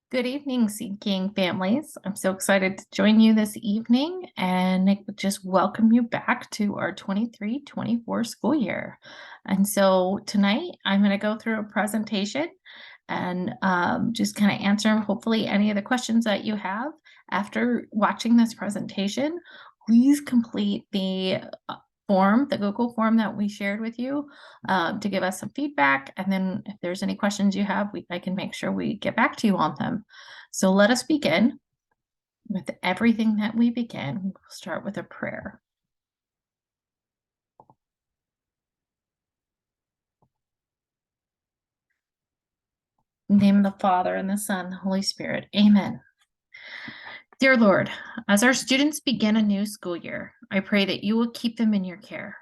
Good evening, Seed King families. I'm so excited to join you this evening and just welcome you back to our 23-24 school year. And so tonight I'm going to go through a presentation and just kind of answer hopefully any of the questions that you have. After watching this presentation, please complete the the Google form that we shared with you to give us some feedback. And then if there's any questions you have, I can make sure we get back to you on them. So let us begin. With everything that we begin, we'll start with a prayer. In the name of the Father, and the Son, and the Holy Spirit. Amen. Dear Lord, as our students begin a new school year, I pray that you will keep them in your care.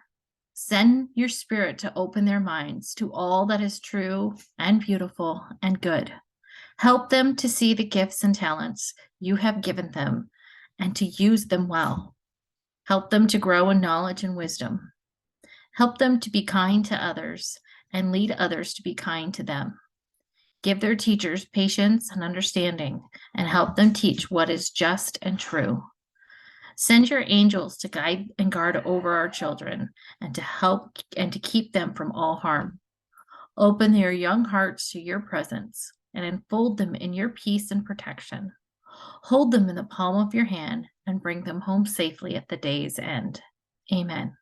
Send your spirit to open their minds to all that is true and beautiful and good. Help them to see the gifts and talents you have given them and to use them well. Help them to grow in knowledge and wisdom. Help them to be kind to others and lead others to be kind to them. Give their teachers patience and understanding and help them teach what is just and true. Send your angels to guide and guard over our children and to help and to keep them from all harm. Open their young hearts to your presence and enfold them in your peace and protection. Hold them in the palm of your hand and bring them home safely at the day's end. Amen.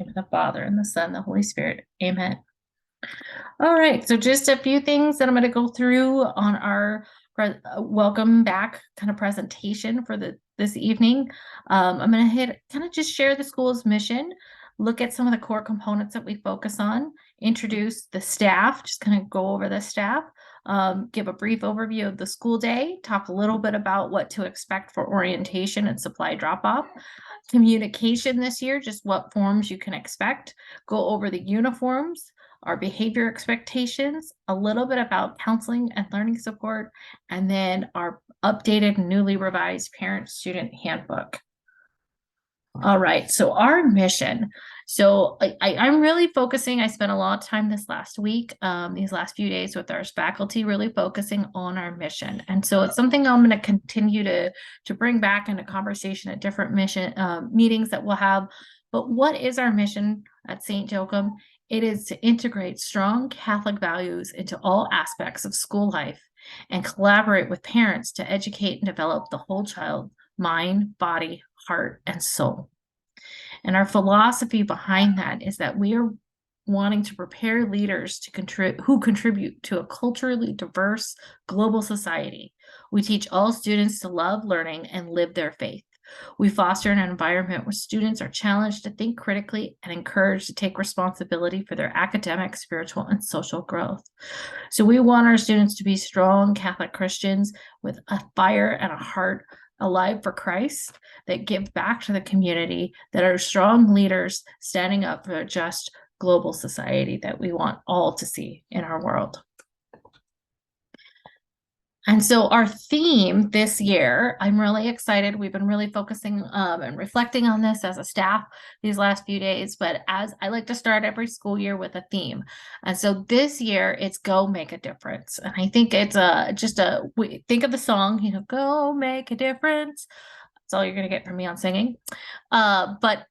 In the Father, and the Son, and the Holy Spirit. Amen. All right, so just a few things that I'm going to go through on our welcome back kind of presentation for this evening. I'm going to kind of just share the school's mission, look at some of the core components that we focus on, introduce the staff, just kind of go over the staff, give a brief overview of the school day, talk a little bit about what to expect for orientation and supply drop-off, communication this year, just what forms you can expect, go over the uniforms, our behavior expectations, a little bit about counseling and learning support, and then our updated, newly revised parent-student handbook. All right, so our mission. So I'm really focusing, I spent a lot of time this last week, these last few days with our faculty, really focusing on our mission. And so it's something I'm going to continue to bring back into conversation at different mission meetings that we'll have. But what is our mission at St. Joachim? It is to integrate strong Catholic values into all aspects of school life and collaborate with parents to educate and develop the whole child, mind, body, heart, and soul. And our philosophy behind that is that we are wanting to prepare leaders who contribute to a culturally diverse global society. We teach all students to love learning and live their faith. We foster an environment where students are challenged to think critically and encouraged to take responsibility for their academic, spiritual, and social growth. So we want our students to be strong Catholic Christians with a fire and a heart alive for Christ, that give back to the community, that are strong leaders standing up for a just global society that we want all to see in our world. And so our theme this year, I'm really excited. We've been really focusing and reflecting on this as a staff these last few days, but as I like to start every school year with a theme. And so this year it's Go Make a Difference. And I think it's think of the song, go make a difference. That's all you're going to get from me on singing. But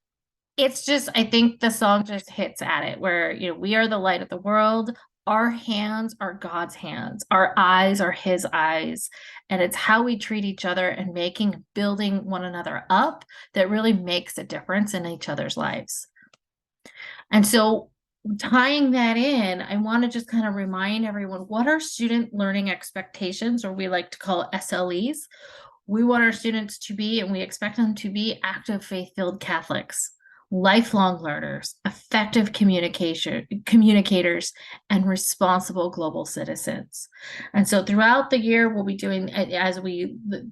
it's just, I think the song just hits at it where, we are the light of the world. Our hands are God's hands. Our eyes are his eyes. And it's how we treat each other and building one another up that really makes a difference in each other's lives. And so tying that in, I want to just kind of remind everyone, what are student learning expectations, or we like to call it SLEs? We want our students to be, and we expect them to be, active faith-filled Catholics, lifelong learners, effective communicators, and responsible global citizens. And so throughout the year, we'll be doing,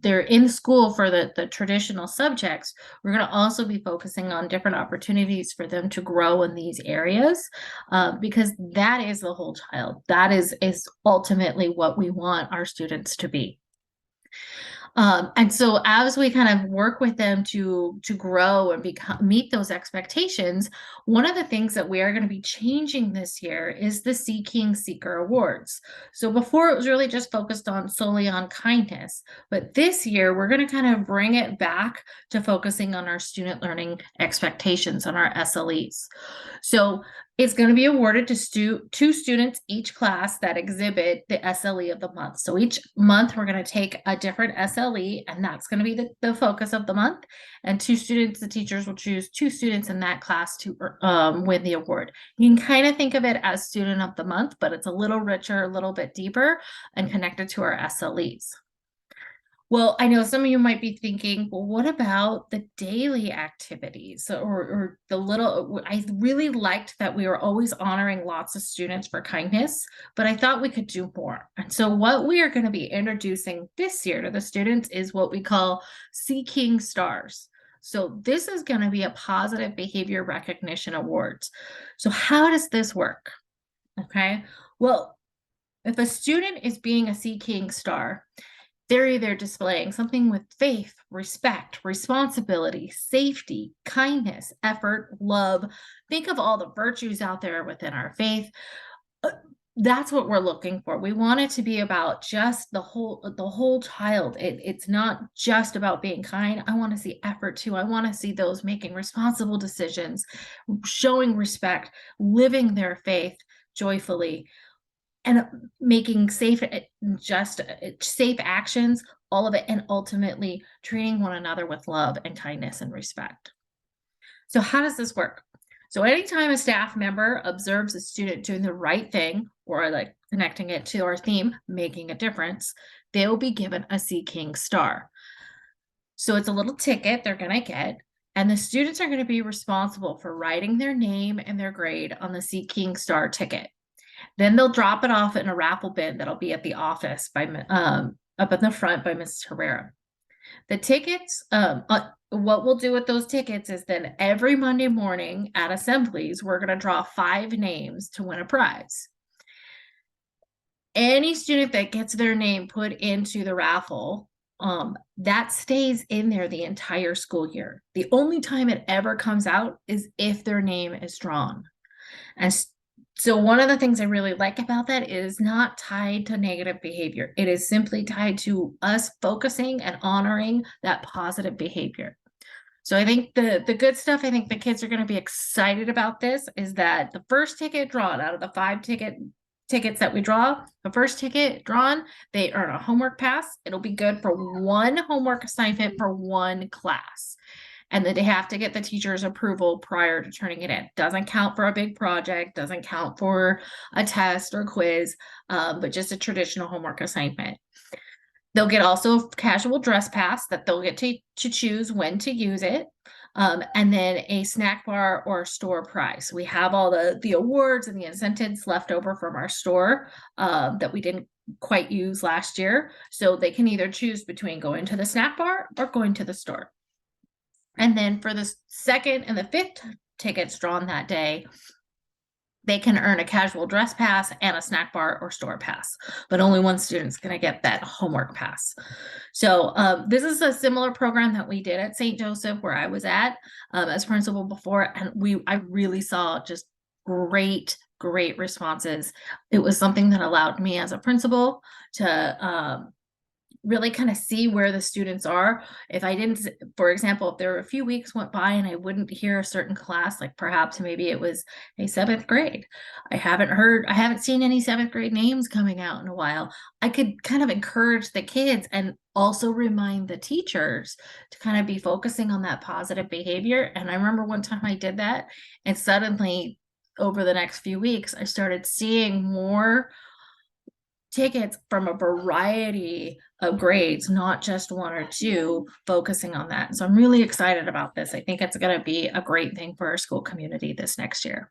they're in school for the traditional subjects, we're going to also be focusing on different opportunities for them to grow in these areas, because that is the whole child. That is ultimately what we want our students to be. And so as we kind of work with them to grow and meet those expectations, one of the things that we are going to be changing this year is the Seeking Seeker Awards. So before it was really just focused on solely on kindness, but this year we're going to kind of bring it back to focusing on our student learning expectations, on our SLEs. So it's going to be awarded to two students each class that exhibit the SLE of the month. So each month we're going to take a different SLE, and that's going to be the focus of the month. And two students, the teachers will choose two students in that class to win the award. You can kind of think of it as student of the month, but it's a little richer, a little bit deeper, and connected to our SLEs. Well, I know some of you might be thinking, well, what about the daily activities or the little, I really liked that we were always honoring lots of students for kindness, but I thought we could do more. And so what we are going to be introducing this year to the students is what we call Seeking Stars. So this is going to be a positive behavior recognition awards. So how does this work? Okay. Well, if a student is being a Seeking Star, they're either displaying something with faith, respect, responsibility, safety, kindness, effort, love. Think of all the virtues out there within our faith. That's what we're looking for. We want it to be about just the whole child. It's not just about being kind. I want to see effort too. I want to see those making responsible decisions, showing respect, living their faith joyfully, and making safe actions, all of it, and ultimately treating one another with love and kindness and respect. So how does this work? So anytime a staff member observes a student doing the right thing, or like connecting it to our theme, making a difference, they will be given a Seeking Star. So it's a little ticket they're going to get, and the students are going to be responsible for writing their name and their grade on the Seeking Star ticket. Then they'll drop it off in a raffle bin that'll be at the office by up in the front by Mrs. Herrera. The tickets, what we'll do with those tickets is then every Monday morning at assemblies, we're going to draw 5 names to win a prize. Any student that gets their name put into the raffle, that stays in there the entire school year. The only time it ever comes out is if their name is drawn. And so one of the things I really like about that is not tied to negative behavior. It is simply tied to us focusing and honoring that positive behavior. So I think the good stuff, I think the kids are going to be excited about this, is that the first ticket drawn out of the 5 tickets that we draw, the first ticket drawn, they earn a homework pass. It'll be good for 1 homework assignment for 1 class. And then they have to get the teacher's approval prior to turning it in. Doesn't count for a big project, doesn't count for a test or quiz, but just a traditional homework assignment. They'll get also a casual dress pass that they'll get to choose when to use it. And then a snack bar or store prize. We have all the awards and the incentives left over from our store that we didn't quite use last year. So they can either choose between going to the snack bar or going to the store. And then for the 2nd and the 5th tickets drawn that day, they can earn a casual dress pass and a snack bar or store pass, but only 1 student's going to get that homework pass. So this is a similar program that we did at St. Joseph, where I was at as principal before, and I really saw just great responses. It was something that allowed me as a principal to really kind of see where the students are. If I didn't, for example, if there were a few weeks went by and I wouldn't hear a certain class, like perhaps maybe it was a 7th grade. I haven't seen any 7th grade names coming out in a while. I could kind of encourage the kids and also remind the teachers to kind of be focusing on that positive behavior. And I remember one time I did that, and suddenly over the next few weeks, I started seeing more tickets from a variety of grades, not just 1 or 2, focusing on that. So I'm really excited about this. I think it's going to be a great thing for our school community this next year.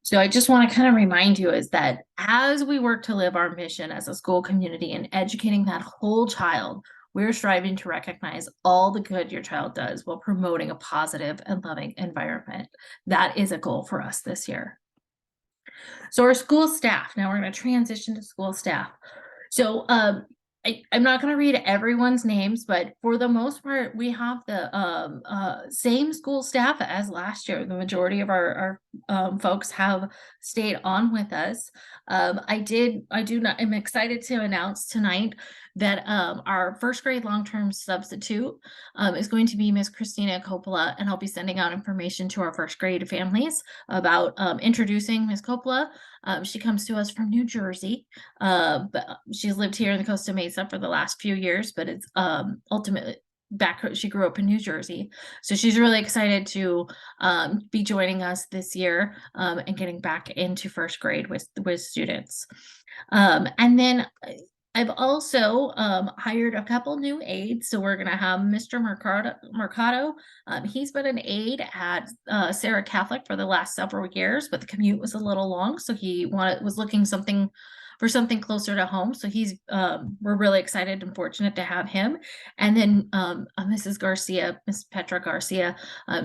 So I just want to kind of remind you is that as we work to live our mission as a school community and educating that whole child, we're striving to recognize all the good your child does while promoting a positive and loving environment. That is a goal for us this year. So our school staff, now we're going to transition to school staff. So I'm not going to read everyone's names, but for the most part, we have the same school staff as last year. The majority of our folks have stayed on with us. I'm excited to announce tonight that our first grade long-term substitute is going to be Miss Christina Coppola, and I'll be sending out information to our first grade families about introducing Miss Coppola. She comes to us from New Jersey. But she's lived here in the Costa Mesa for the last few years, but it's ultimately back. She grew up in New Jersey, so she's really excited to be joining us this year and getting back into first grade with students. And then I've also hired a couple new aides. So we're going to have Mr. Mercado. He's been an aide at Sarah Catholic for the last several years, but the commute was a little long, so he was looking for something closer to home. So we're really excited and fortunate to have him. And then Mrs. Garcia, Miss Petra Garcia,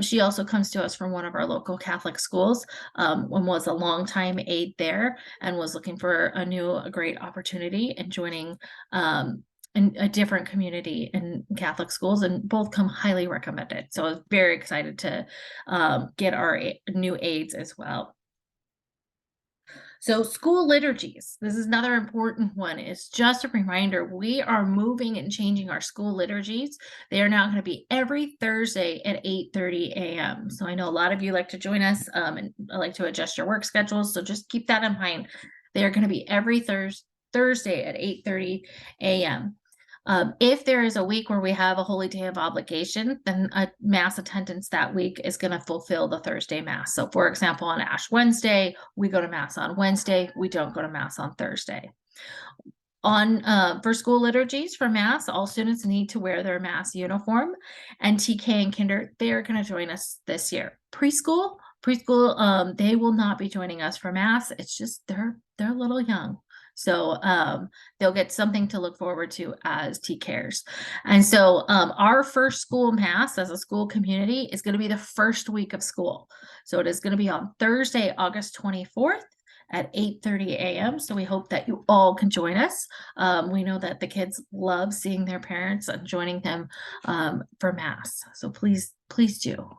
she also comes to us from one of our local Catholic schools, and was a longtime aide there, and was looking for a great opportunity and joining in a different community in Catholic schools, and both come highly recommended. So I was very excited to get our new aides as well. So school liturgies, this is another important one. It's just a reminder, we are moving and changing our school liturgies. They are now going to be every Thursday at 8:30 a.m. So I know a lot of you like to join us and like to adjust your work schedules. So just keep that in mind. They are going to be every Thursday at 8:30 a.m. If there is a week where we have a holy day of obligation, then a mass attendance that week is going to fulfill the Thursday mass. So for example, on Ash Wednesday, we go to mass on Wednesday, we don't go to mass on Thursday. For school liturgies for mass, all students need to wear their mass uniform, and TK and kinder, they are going to join us this year. Preschool, they will not be joining us for mass. It's just they're a little young. So they'll get something to look forward to as TKers. And so our first school mass as a school community is going to be the first week of school. So it is going to be on Thursday, August 24th at 8:30 a.m. So we hope that you all can join us. We know that the kids love seeing their parents and joining them for mass. So please do.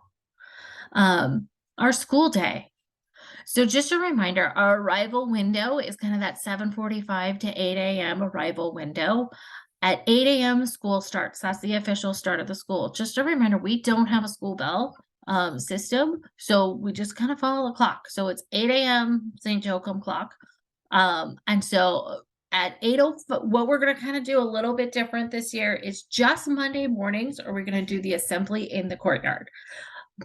Our school day. So just a reminder, our arrival window is kind of that 7:45 to 8 a.m. arrival window. At 8 a.m. school starts. That's the official start of the school. Just a reminder, we don't have a school bell system, so we just kind of follow the clock. So it's 8 a.m. St. Joachim clock. And so at 8:00, what we're going to kind of do a little bit different this year is just Monday mornings, or we're going to do the assembly in the courtyard.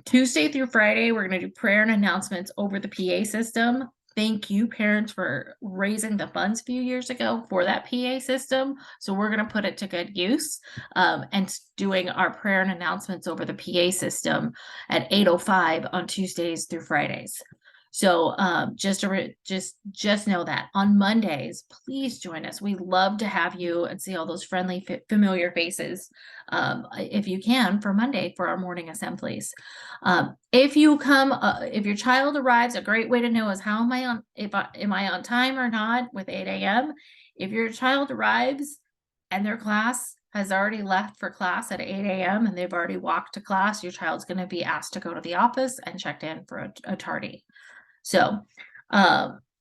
Tuesday through Friday, we're going to do prayer and announcements over the PA system. Thank you, parents, for raising the funds a few years ago for that PA system. So we're going to put it to good use and doing our prayer and announcements over the PA system at 8:05 on Tuesdays through Fridays. So just know that on Mondays, please join us. We love to have you and see all those friendly, familiar faces if you can for Monday for our morning assemblies. If your child arrives, a great way to know is how am I on time or not with 8 a.m. If your child arrives and their class has already left for class at 8 a.m. and they've already walked to class, your child's going to be asked to go to the office and checked in for a tardy. So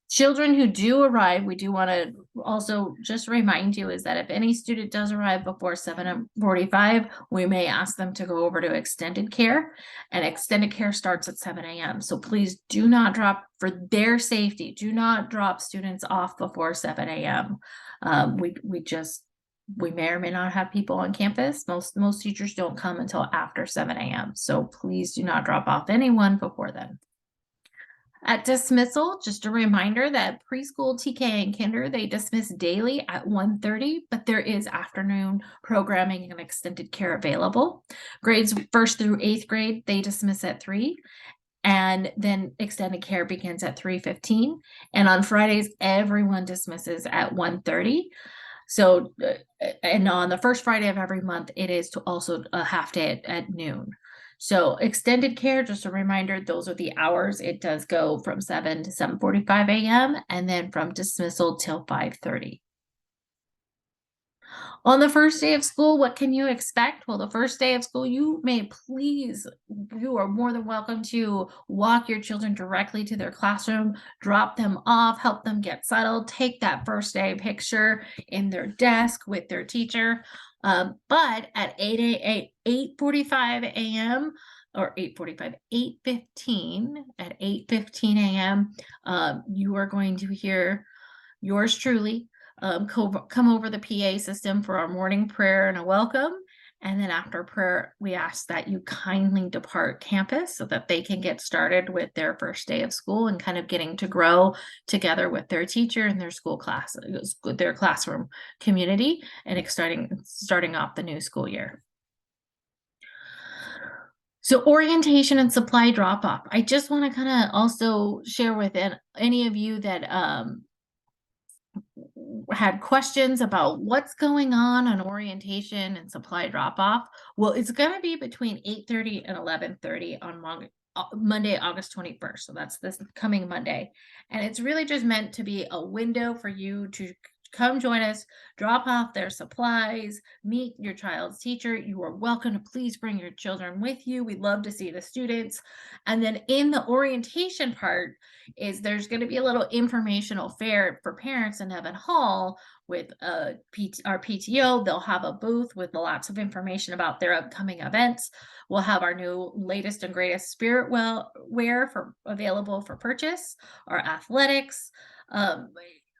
children who do arrive, we do want to also just remind you is that if any student does arrive before 7:45, we may ask them to go over to extended care, and extended care starts at 7 a.m. So please do not drop, for their safety, do not drop students off before 7 a.m. We may or may not have people on campus. Most teachers don't come until after 7 a.m. So please do not drop off anyone before then. At dismissal, just a reminder that preschool, TK, and kinder, they dismiss daily at 1:30, but there is afternoon programming and extended care available. Grades 1st through 8th grade, they dismiss at 3, and then extended care begins at 3:15. And on Fridays, everyone dismisses at 1:30. So, and on the first Friday of every month, it is also a half day at noon. So extended care, just a reminder, those are the hours. It does go from 7 to 7:45 a.m. and then from dismissal till 5:30. On the first day of school, what can you expect? Well, the first day of school, you are more than welcome to walk your children directly to their classroom, drop them off, help them get settled, take that first day picture in their desk with their teacher. But at 8:45 a.m. or 8:45, 8:15, at 8:15 a.m., you are going to hear yours truly come over the PA system for our morning prayer and a welcome. And then after prayer, we ask that you kindly depart campus so that they can get started with their first day of school and kind of getting to grow together with their teacher and their school class, their classroom community, and starting off the new school year. So orientation and supply drop off. I just want to kind of also share with any of you that had questions about what's going on orientation and supply drop off. Well, it's going to be between 8:30 and 11:30 on Monday, August 21st. So that's this coming Monday. And it's really just meant to be a window for you to come join us, drop off their supplies, meet your child's teacher. You are welcome to please bring your children with you. We'd love to see the students. And then in the orientation part, there's going to be a little informational fair for parents in Evan Hall with our PTO. They'll have a booth with lots of information about their upcoming events. We'll have our new latest and greatest spirit wear available for purchase, our athletics,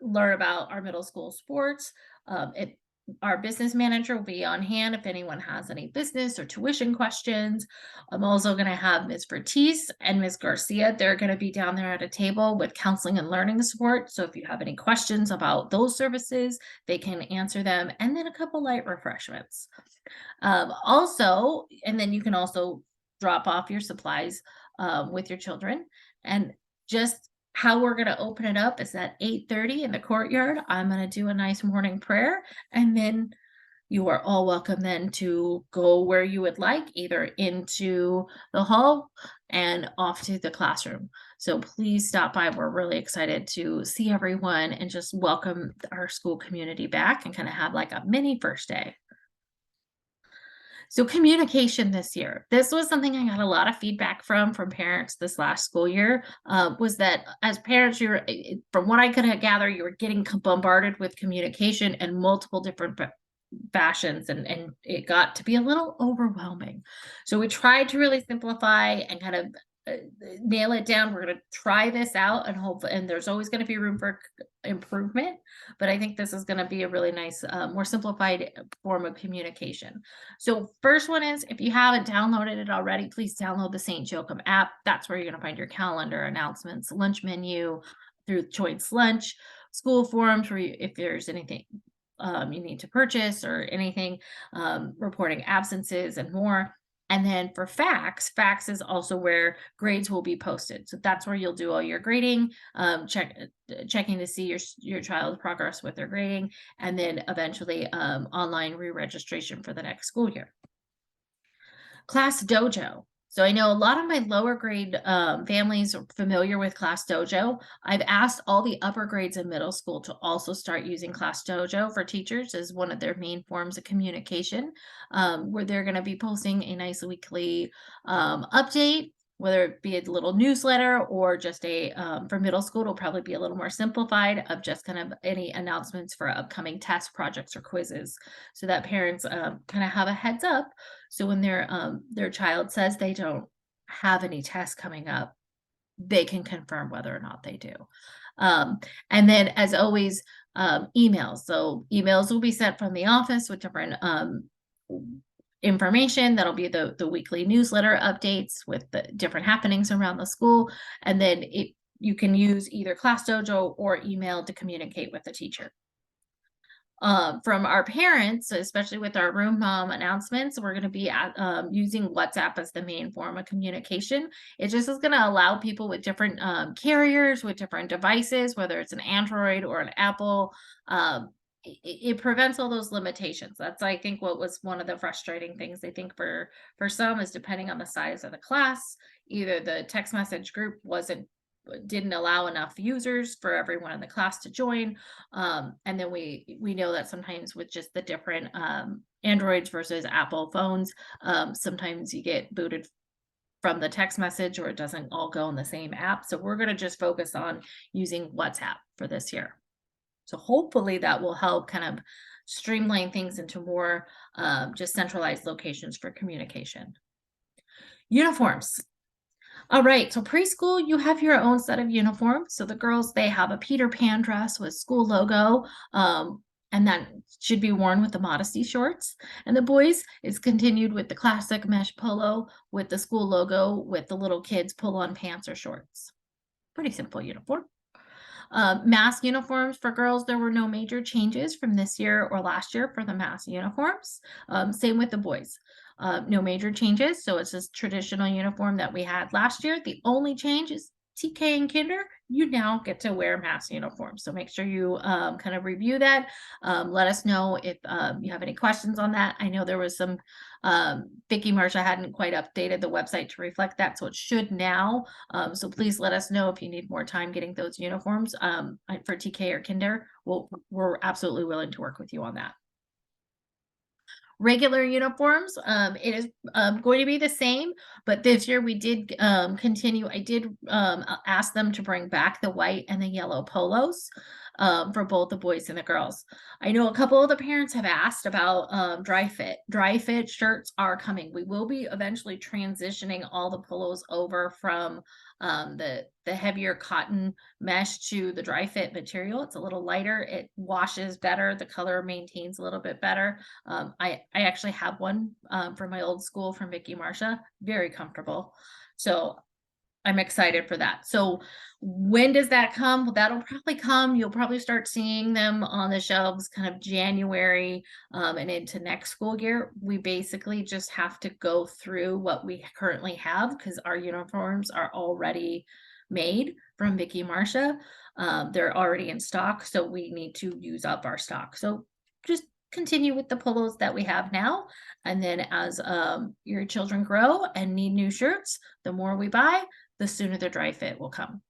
learn about our middle school sports. Our business manager will be on hand if anyone has any business or tuition questions. I'm also going to have Ms. Vertiz and Ms. Garcia. They're going to be down there at a table with counseling and learning support. So if you have any questions about those services, they can answer them. And then a couple light refreshments. And then you can also drop off your supplies with your children. And just how we're going to open it up is at 8:30 in the courtyard. I'm going to do a nice morning prayer, and then you are all welcome then to go where you would like, either into the hall and off to the classroom. So please stop by. We're really excited to see everyone and just welcome our school community back and kind of have like a mini first day. So communication this year, this was something I got a lot of feedback from parents this last school year, was that as parents, from what I could gather, you were getting bombarded with communication in multiple different fashions, and it got to be a little overwhelming. So we tried to really simplify and kind of nail it down. We're going to try this out and hope, and there's always going to be room for improvement, but I think this is going to be a really nice, more simplified form of communication. So first one is, if you haven't downloaded it already, please download the St. Joachim app. That's where you're going to find your calendar, announcements, lunch menu through Choice Lunch, school forums, where if there's anything you need to purchase or anything, reporting absences and more. And then for fax is also where grades will be posted. So that's where you'll do all your grading, checking to see your child's progress with their grading, and then eventually online re-registration for the next school year. Class Dojo. So I know a lot of my lower grade families are familiar with Class Dojo. I've asked all the upper grades in middle school to also start using Class Dojo for teachers as one of their main forms of communication, where they're going to be posting a nice weekly update, whether it be a little newsletter or just for middle school, it'll probably be a little more simplified of just kind of any announcements for upcoming tests, projects, or quizzes, so that parents kind of have a heads up. So when their child says they don't have any tests coming up, they can confirm whether or not they do. And then, as always, emails. So emails will be sent from the office with different information. That'll be the weekly newsletter updates with the different happenings around the school. And then you can use either Class Dojo or email to communicate with the teacher. From our parents, especially with our room mom announcements, we're going to be using WhatsApp as the main form of communication. It just is going to allow people with different carriers, with different devices, whether it's an Android or an Apple. It prevents all those limitations. That's, I think, what was one of the frustrating things. I think for some is, depending on the size of the class, either the text message group wasn't didn't allow enough users for everyone in the class to join. And then we know that sometimes with just the different Androids versus Apple phones, sometimes you get booted from the text message or it doesn't all go in the same app. So we're going to just focus on using WhatsApp for this year. So hopefully that will help kind of streamline things into more just centralized locations for communication. Uniforms. All right, so preschool, you have your own set of uniforms. So the girls, they have a Peter Pan dress with school logo, and that should be worn with the modesty shorts. And the boys is continued with the classic mesh polo with the school logo with the little kids pull-on pants or shorts. Pretty simple uniform. Mass uniforms for girls, there were no major changes from this year or last year for the mass uniforms. Same with the boys. No major changes. So it's this traditional uniform that we had last year. The only change is TK and Kinder, you now get to wear mass uniforms. So make sure you kind of review that. Let us know if you have any questions on that. I know there was some, Vicky Marsha hadn't quite updated the website to reflect that, so it should now. So please let us know if you need more time getting those uniforms for TK or Kinder. We're absolutely willing to work with you on that. Regular uniforms, it is going to be the same, but this year we did continue. I did ask them to bring back the white and the yellow polos for both the boys and the girls. I know a couple of the parents have asked about dry fit. Dry fit shirts are coming. We will be eventually transitioning all the polos over from the heavier cotton mesh to the dry fit material. It's a little lighter. It washes better. The color maintains a little bit better. I actually have one from my old school from Vicky Marsha. Very comfortable. So I'm excited for that. So when does that come? Well, that'll probably come. You'll probably start seeing them on the shelves kind of January and into next school year. We basically just have to go through what we currently have because our uniforms are already made from Vicky Marsha. They're already in stock, so we need to use up our stock. So just continue with the polos that we have now. And then as your children grow and need new shirts, the more we buy, the sooner the dry fit will come.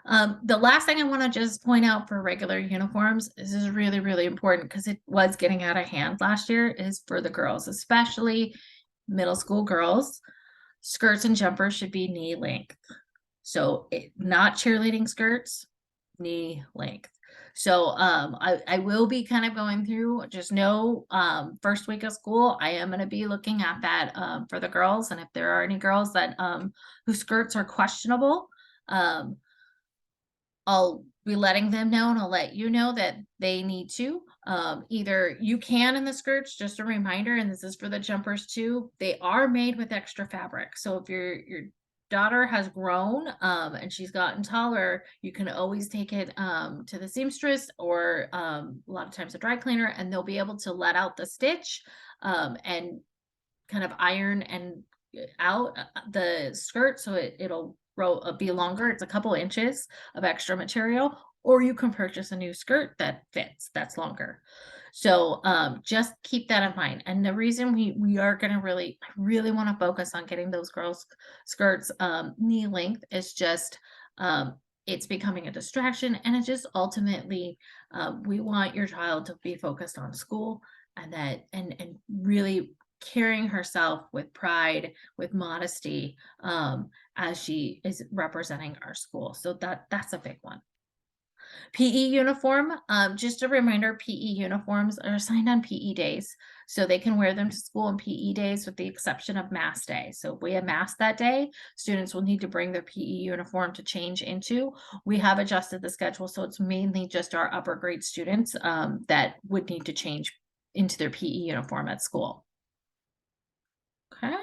The last thing I want to just point out for regular uniforms, this is really, really important because it was getting out of hand last year, is for the girls, especially middle school girls, skirts and jumpers should be knee length. So not cheerleading skirts, knee length. So I will be kind of going through, just know first week of school, I am going to be looking at that for the girls. And if there are any girls that whose skirts are questionable, I'll be letting them know and I'll let you know that they need to. Either you can in the skirts, just a reminder, and this is for the jumpers too, they are made with extra fabric. So if your daughter has grown and she's gotten taller, you can always take it to the seamstress or a lot of times a dry cleaner, and they'll be able to let out the stitch and kind of iron and out the skirt so it'll be longer. It's a couple inches of extra material, or you can purchase a new skirt that fits, that's longer. So just keep that in mind. And the reason we are going to really want to focus on getting those girls skirts knee length is just it's becoming a distraction, and it just ultimately we want your child to be focused on school and that and really carrying herself with pride, with modesty, as she is representing our school. So that's a big one. PE uniform, just a reminder, PE uniforms are assigned on PE days. So they can wear them to school on PE days with the exception of mass day. So if we have mass that day, students will need to bring their PE uniform to change into. We have adjusted the schedule, so it's mainly just our upper grade students that would need to change into their PE uniform at school. Okay.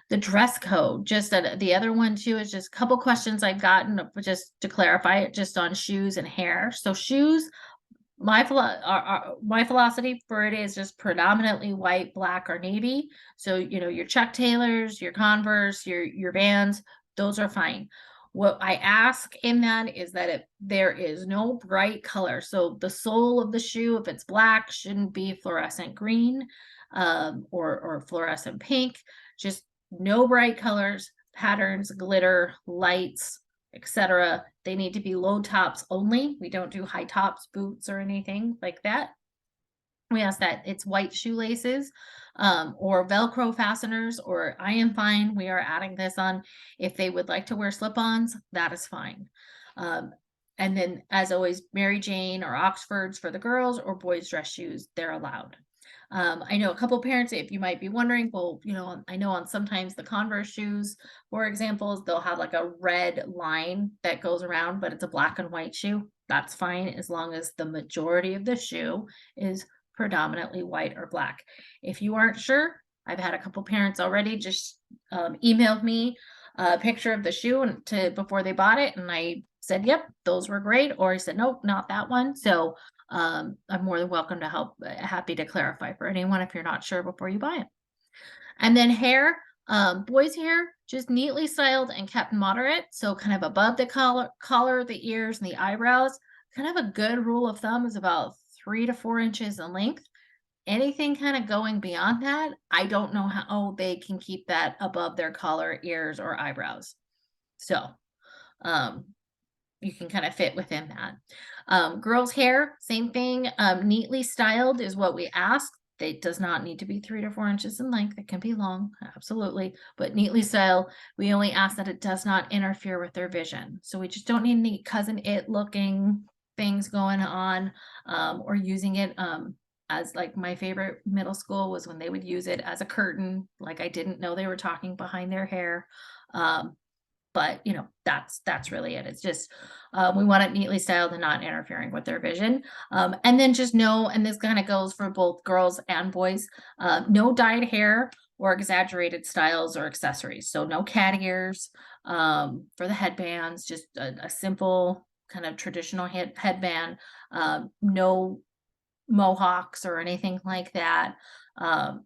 The dress code, just the other one too is just a couple questions I've gotten just to clarify it just on shoes and hair. So shoes, my philosophy for it is just predominantly white, black, or navy. So your Chuck Taylors, your Converse, your Vans, those are fine. What I ask in that is that if there is no bright color, so the sole of the shoe, if it's black, shouldn't be fluorescent green or fluorescent pink. Just no bright colors. patterns, glitter, lights, etc. They need to be low tops only. We don't do high tops, boots, or anything like that. We ask that it's white shoelaces, or Velcro fasteners, or I am fine. We are adding this on. If they would like to wear slip-ons, that is fine. Um, and then, as always, Mary Jane or Oxfords for the girls, or boys' dress shoes, they're allowed. I know a couple parents, if you might be wondering, well, I know on sometimes the Converse shoes, for examples, they'll have like a red line that goes around, but it's a black and white shoe. That's fine as long as the majority of the shoe is predominantly white or black. If you aren't sure, I've had a couple parents already just emailed me a picture of the shoe before they bought it, and I said, "Yep, those were great," or I said, "Nope, not that one." So I'm more than welcome to help. Happy to clarify for anyone if you're not sure before you buy it. And then hair, boys' hair, just neatly styled and kept moderate, so kind of above the collar, the ears, and the eyebrows. Kind of a good rule of thumb is about 3 to 4 inches in length. Anything kind of going beyond that, I don't know how they can keep that above their collar, ears, or eyebrows. So, um, you can kind of fit within that. Girls' hair, same thing. Neatly styled is what we ask. It does not need to be 3 to 4 inches in length. It can be long, absolutely, but neatly styled. We only ask that it does not interfere with their vision. So we just don't need any cousin it looking things going on, or using it as, like, my favorite middle school was when they would use it as a curtain. Like, I didn't know they were talking behind their hair. Um, but that's really it. It's just we want it neatly styled and not interfering with their vision. And then just know, and this kind of goes for both girls and boys, no dyed hair or exaggerated styles or accessories. So no cat ears for the headbands, just a simple kind of traditional headband. No mohawks or anything like that.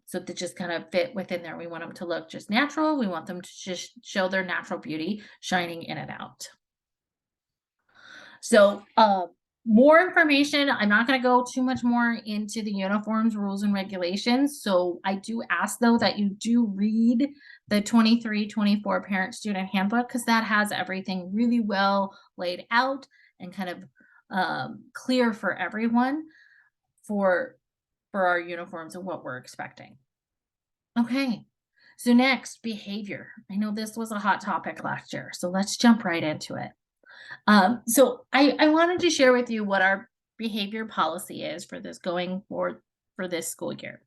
So to just kind of fit within there. We want them to look just natural. We want them to just show their natural beauty shining in and out. So more information. I'm not going to go too much more into the uniforms, rules, and regulations. So I do ask, though, that you do read the 23-24 parent student handbook, because that has everything really well laid out and kind of clear for everyone for our uniforms and what we're expecting. Okay. So next, behavior. I know this was a hot topic last year, so let's jump right into it. So I wanted to share with you what our behavior policy is for this going forward for this school year.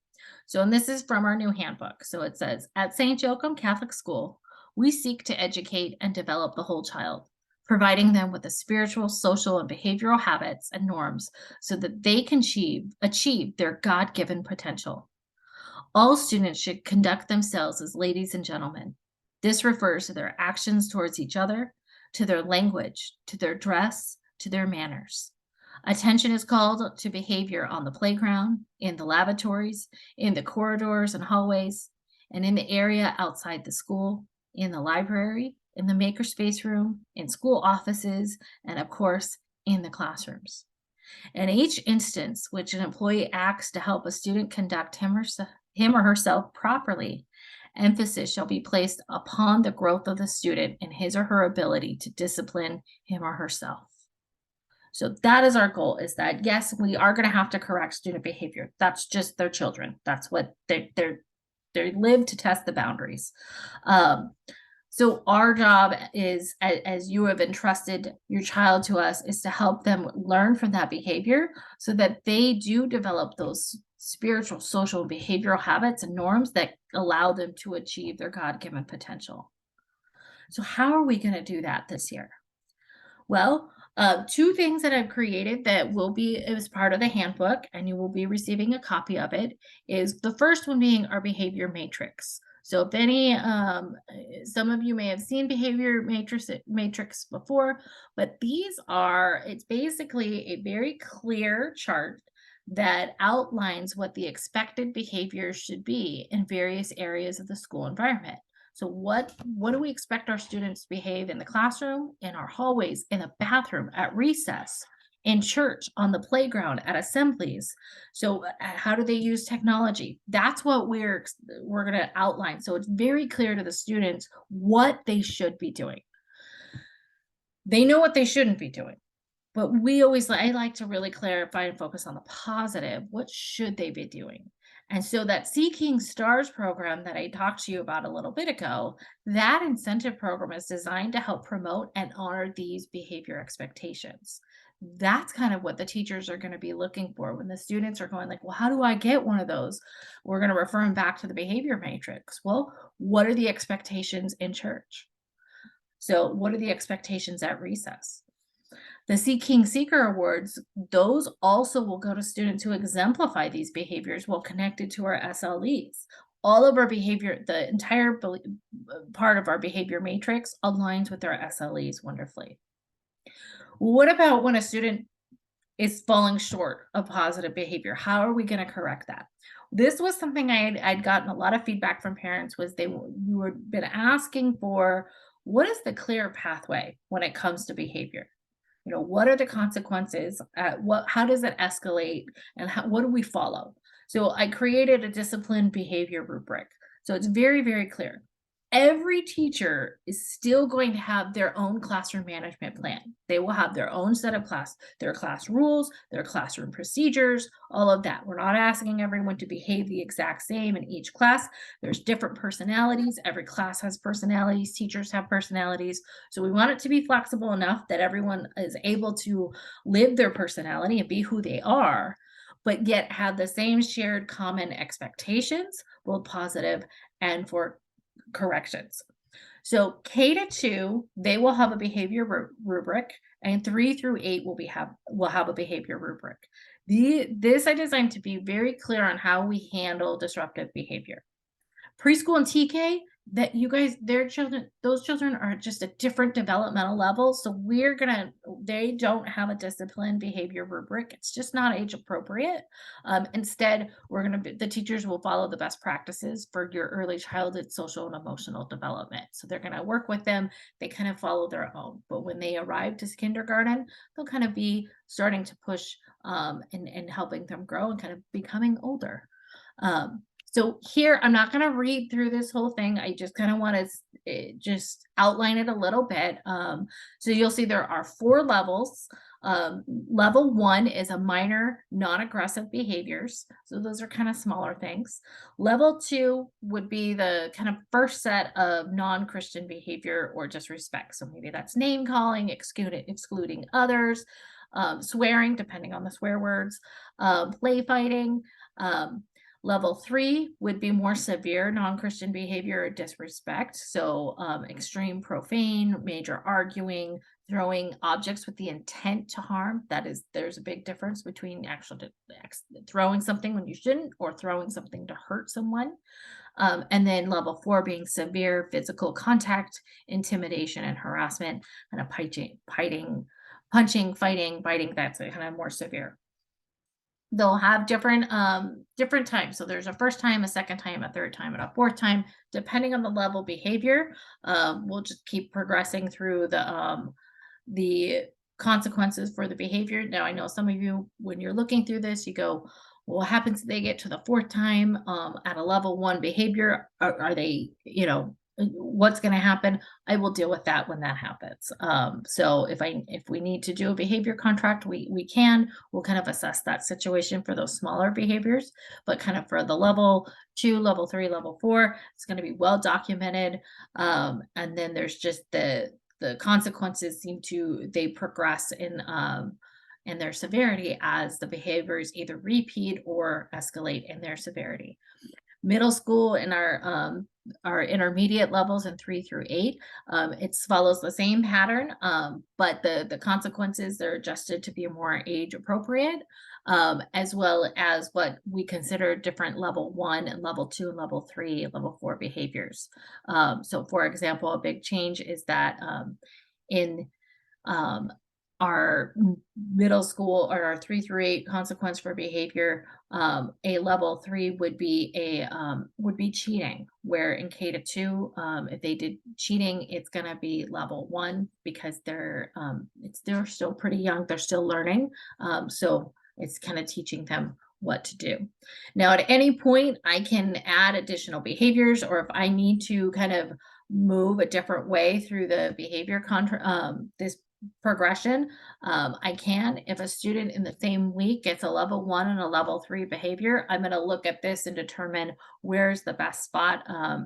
So, and this is from our new handbook. So it says, at St. Joachim Catholic School, we seek to educate and develop the whole child, providing them with the spiritual, social, and behavioral habits and norms so that they can achieve their God-given potential. All students should conduct themselves as ladies and gentlemen. This refers to their actions towards each other, to their language, to their dress, to their manners. Attention is called to behavior on the playground, in the lavatories, in the corridors and hallways, and in the area outside the school, in the library, in the makerspace room, in school offices, and of course, in the classrooms. In each instance which an employee acts to help a student conduct him or herself properly, emphasis shall be placed upon the growth of the student in his or her ability to discipline him or herself. So that is our goal, is that yes, we are going to have to correct student behavior. That's just their children. That's what they live to test the boundaries. So our job is, as you have entrusted your child to us, is to help them learn from that behavior so that they do develop those spiritual, social, and behavioral habits and norms that allow them to achieve their God-given potential. So how are we going to do that this year? Well, two things that I've created that will be as part of the handbook, and you will be receiving a copy of it, is the first one being our behavior matrix. So if any, some of you may have seen behavior matrix before, but it's basically a very clear chart that outlines what the expected behavior should be in various areas of the school environment. So what do we expect our students to behave in the classroom, in our hallways, in the bathroom, at recess, in church, on the playground, at assemblies. So, how do they use technology? That's what we're going to outline. So it's very clear to the students what they should be doing. They know what they shouldn't be doing. But I like to really clarify and focus on the positive. What should they be doing? And so that Seeking Stars program that I talked to you about a little bit ago, that incentive program is designed to help promote and honor these behavior expectations. That's kind of what the teachers are going to be looking for when the students are going like, well, how do I get one of those? We're going to refer them back to the behavior matrix. Well, what are the expectations in church? So what are the expectations at recess? The Seeking Seeker Awards, those also will go to students who exemplify these behaviors while connected to our SLEs. All of our behavior, the entire part of our behavior matrix aligns with our SLEs wonderfully. What about when a student is falling short of positive behavior? How are we going to correct that? This was something I'd gotten a lot of feedback from parents was we were been asking for what is the clear pathway when it comes to behavior? What are the consequences? How does it escalate? And what do we follow? So I created a discipline behavior rubric. So it's very, very clear. Every teacher is still going to have their own classroom management plan. They will have their own set of their class rules, their classroom procedures, all of that. We're not asking everyone to behave the exact same in each class. There's different personalities. Every class has personalities. Teachers have personalities. So we want it to be flexible enough that everyone is able to live their personality and be who they are, but yet have the same shared common expectations, both positive and for corrections. So K to 2, they will have a behavior rubric, and 3 through 8 will have a behavior rubric. This I designed to be very clear on how we handle disruptive behavior. Preschool and TK, that you guys, those children are just a different developmental level. So they don't have a discipline behavior rubric. It's just not age appropriate. Instead, the teachers will follow the best practices for your early childhood social and emotional development. So they're going to work with them. They kind of follow their own. But when they arrive to kindergarten, they'll kind of be starting to push and helping them grow and kind of becoming older. So here, I'm not going to read through this whole thing. I just kind of want to just outline it a little bit. So you'll see there are 4 levels. Level 1 is a minor non-aggressive behaviors. So those are kind of smaller things. Level 2 would be the kind of first set of non-Christian behavior or disrespect. So maybe that's name calling, excluding others, swearing, depending on the swear words, play fighting. Level 3 would be more severe non-Christian behavior or disrespect. So extreme profane, major arguing, throwing objects with the intent to harm. There's a big difference between actually throwing something when you shouldn't or throwing something to hurt someone. And then level 4 being severe physical contact, intimidation, and harassment, and a punching, fighting, biting. That's a kind of more severe. They'll have different times. So there's a first time, a second time, a third time, and a fourth time, depending on the level behavior. We'll just keep progressing through the consequences for the behavior. Now, I know some of you, when you're looking through this, you go, well, what happens if they get to the fourth time at a level 1 behavior? Are they, what's going to happen? I will deal with that when that happens. So if we need to do a behavior contract, we'll kind of assess that situation for those smaller behaviors, but kind of for the level 2, level 3, level 4, it's going to be well documented. And then there's just the consequences they progress in their severity as the behaviors either repeat or escalate in their severity. Middle school in our intermediate levels in 3 through 8, it follows the same pattern, but the consequences are adjusted to be more age appropriate, as well as what we consider different level 1 and level 2 and level 3, level 4 behaviors. So for example, a big change is that in um, our middle school or our 3 through 8 consequence for behavior, a level 3 would be cheating, where in K to 2, if they did cheating, it's gonna be level 1 because they're still pretty young, they're still learning, so it's kinda teaching them what to do. Now, at any point, I can add additional behaviors, or if I need to kind of move a different way through the behavior this progression, I can. If a student in the same week gets a level 1 and a level 3 behavior, I'm going to look at this and determine where's the best spot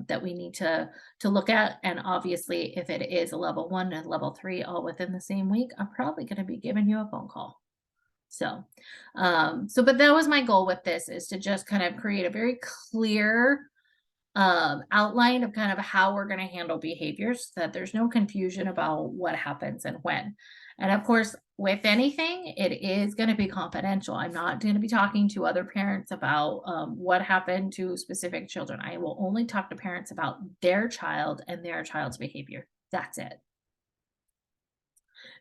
that we need to look at. And obviously, if it is a level 1 and level 3 all within the same week, I'm probably going to be giving you a phone call. But that was my goal with this, is to just kind of create a very clear outline of kind of how we're going to handle behaviors, so that there's no confusion about what happens and when. And of course, with anything, it is going to be confidential. I'm not going to be talking to other parents about what happened to specific children. I will only talk to parents about their child and their child's behavior. That's it.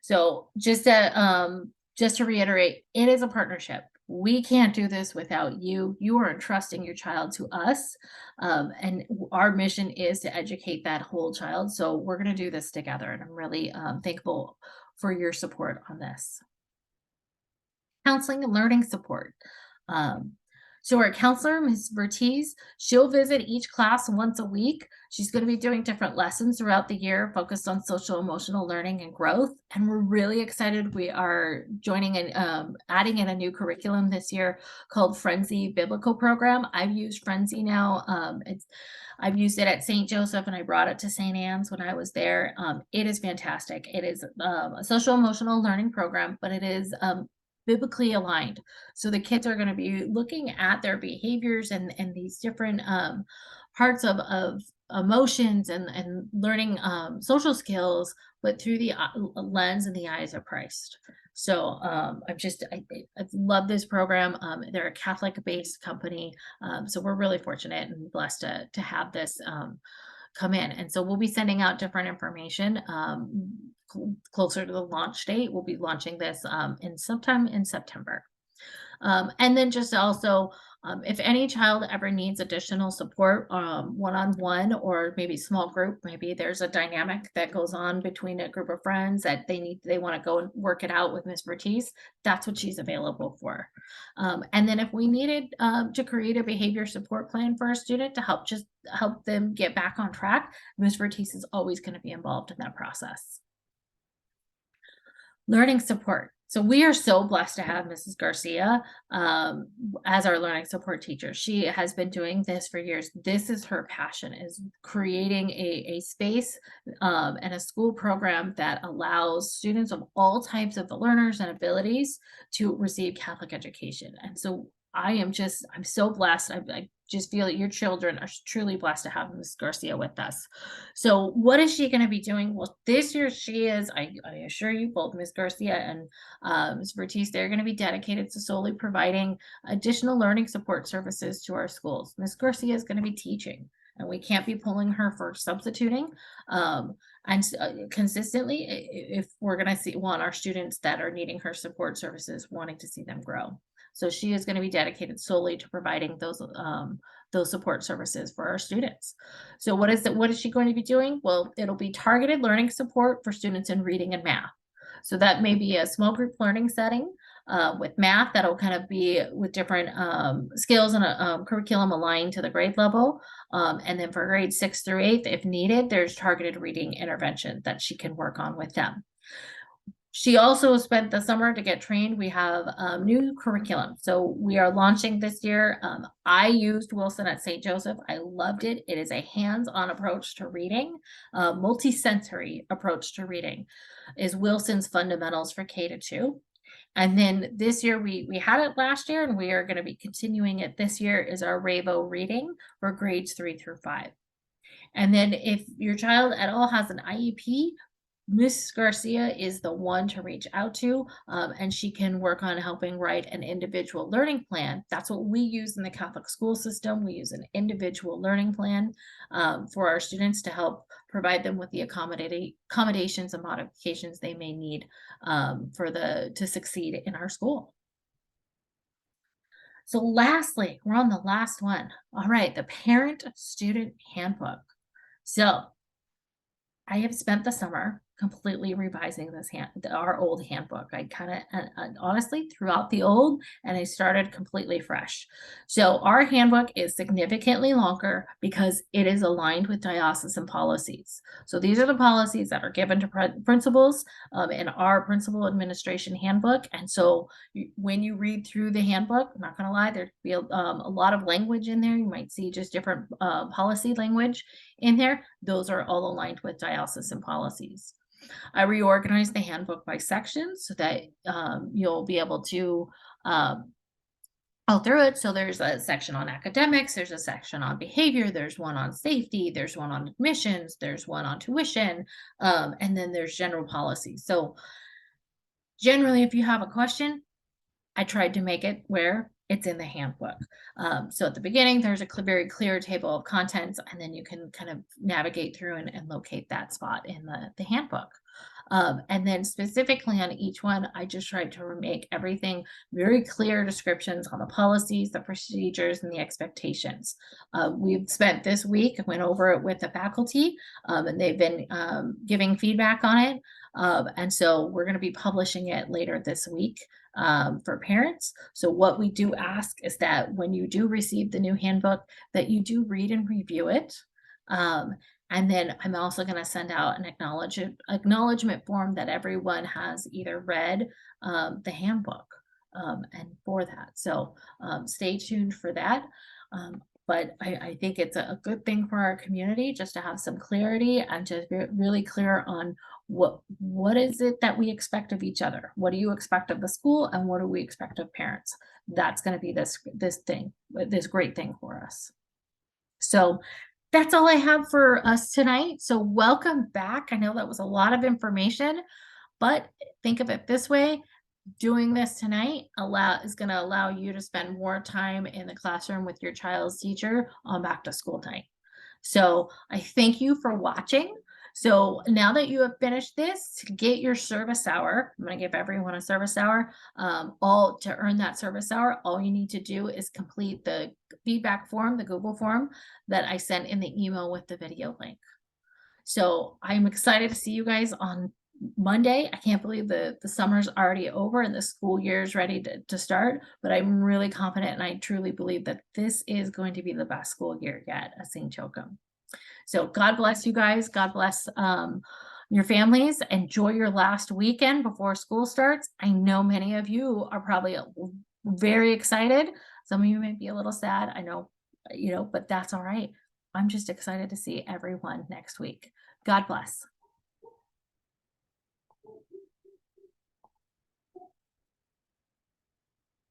So just to reiterate, it is a partnership. We can't do this without you. You are entrusting your child to us. And our mission is to educate that whole child. So we're going to do this together. And I'm really thankful for your support on this. Counseling and learning support. Um, so our counselor, Ms. Vertiz, she'll visit each class once a week. She's going to be doing different lessons throughout the year focused on social emotional learning and growth. And we're really excited. We are joining and adding in a new curriculum this year called Frenzy Biblical Program. I've used Frenzy now. I've used it at St. Joseph, and I brought it to St. Anne's when I was there. It is fantastic. It is a social emotional learning program, but it is biblically aligned. So the kids are going to be looking at their behaviors and these different parts of emotions and learning social skills, but through the lens and the eyes of Christ. So I love this program. They're a Catholic based company. So we're really fortunate and blessed to have this come in. And so we'll be sending out different information closer to the launch date. We'll be launching this in sometime in September. And then just also, if any child ever needs additional support, one-on-one or maybe small group, maybe there's a dynamic that goes on between a group of friends that they want to go and work it out with Ms. Vertiz, that's what she's available for. And then if we needed to create a behavior support plan for a student to help them get back on track, Ms. Vertiz is always going to be involved in that process. Learning support. So we are so blessed to have Mrs. Garcia as our learning support teacher. She has been doing this for years. This is her passion, is creating a space and a school program that allows students of all types of learners and abilities to receive Catholic education. And so I'm so blessed. I just feel that your children are truly blessed to have Ms. Garcia with us. So what is she going to be doing? Well, this year she is, I assure you, both Ms. Garcia and Ms. Vertiz, they're going to be dedicated to solely providing additional learning support services to our schools. Ms. Garcia is going to be teaching, and we can't be pulling her for substituting. Consistently, if we're going to want our students that are needing her support services, wanting to see them grow. So she is going to be dedicated solely to providing those support services for our students. So what is she going to be doing? Well, it'll be targeted learning support for students in reading and math. So that may be a small group learning setting with math that'll kind of be with different skills and a curriculum aligned to the grade level. And then for grades 6 through 8, if needed, there's targeted reading intervention that she can work on with them. She also spent the summer to get trained. We have new curriculum. So we are launching this year. I used Wilson at St. Joseph. I loved it. It is a hands-on approach to reading, multi-sensory approach to reading is Wilson's Fundamentals for K to 2. And then this year, we had it last year, and we are going to be continuing it this year, is our Rabo reading for grades 3 through 5. And then if your child at all has an IEP, Miss Garcia is the one to reach out to, and she can work on helping write an individual learning plan. That's what we use in the Catholic school system. We use an individual learning plan for our students to help provide them with the accommodations and modifications they may need to succeed in our school. So, lastly, we're on the last one. All right, the parent student handbook. So, I have spent the summer completely revising our old handbook. I kind of honestly threw out the old and I started completely fresh. So our handbook is significantly longer because it is aligned with diocesan policies. So these are the policies that are given to principals in our principal administration handbook. And so when you read through the handbook, I'm not going to lie, there'd be a lot of language in there. You might see just different policy language in there. Those are all aligned with diocesan policies. I reorganized the handbook by sections so that you'll be able to go through it. So there's a section on academics, there's a section on behavior, there's one on safety, there's one on admissions, there's one on tuition, and then there's general policy. So generally, if you have a question, I tried to make it where it's in the handbook. So at the beginning, there's a very clear table of contents, and then you can kind of navigate through and locate that spot in the handbook. And then specifically on each one, I just tried to make everything very clear descriptions on the policies, the procedures, and the expectations. We've spent this week, went over it with the faculty, and they've been giving feedback on it. And so we're going to be publishing it later this week for parents. So what we do ask is that when you do receive the new handbook, that you do read and review it. Um, and then I'm also going to send out an acknowledgement form that everyone has either read the handbook and for that. So stay tuned for that. But I think it's a good thing for our community just to have some clarity and to be really clear on what is it that we expect of each other? What do you expect of the school and what do we expect of parents? That's going to be this great thing for us. So that's all I have for us tonight. So welcome back. I know that was a lot of information, but think of it this way. Doing this tonight is going to allow you to spend more time in the classroom with your child's teacher on back to school night. So I thank you for watching. So now that you have finished this, to get your service hour, I'm going to give everyone a service hour. All to earn that service hour, all you need to do is complete the feedback form, the Google form that I sent in the email with the video link. So I'm excited to see you guys on Monday. I can't believe the summer's already over and the school year is ready to start, but I'm really confident and I truly believe that this is going to be the best school year yet at St. Joachim. So God bless you guys. God bless your families. Enjoy your last weekend before school starts. I know many of you are probably very excited. Some of you may be a little sad. I know, but that's all right. I'm just excited to see everyone next week. God bless.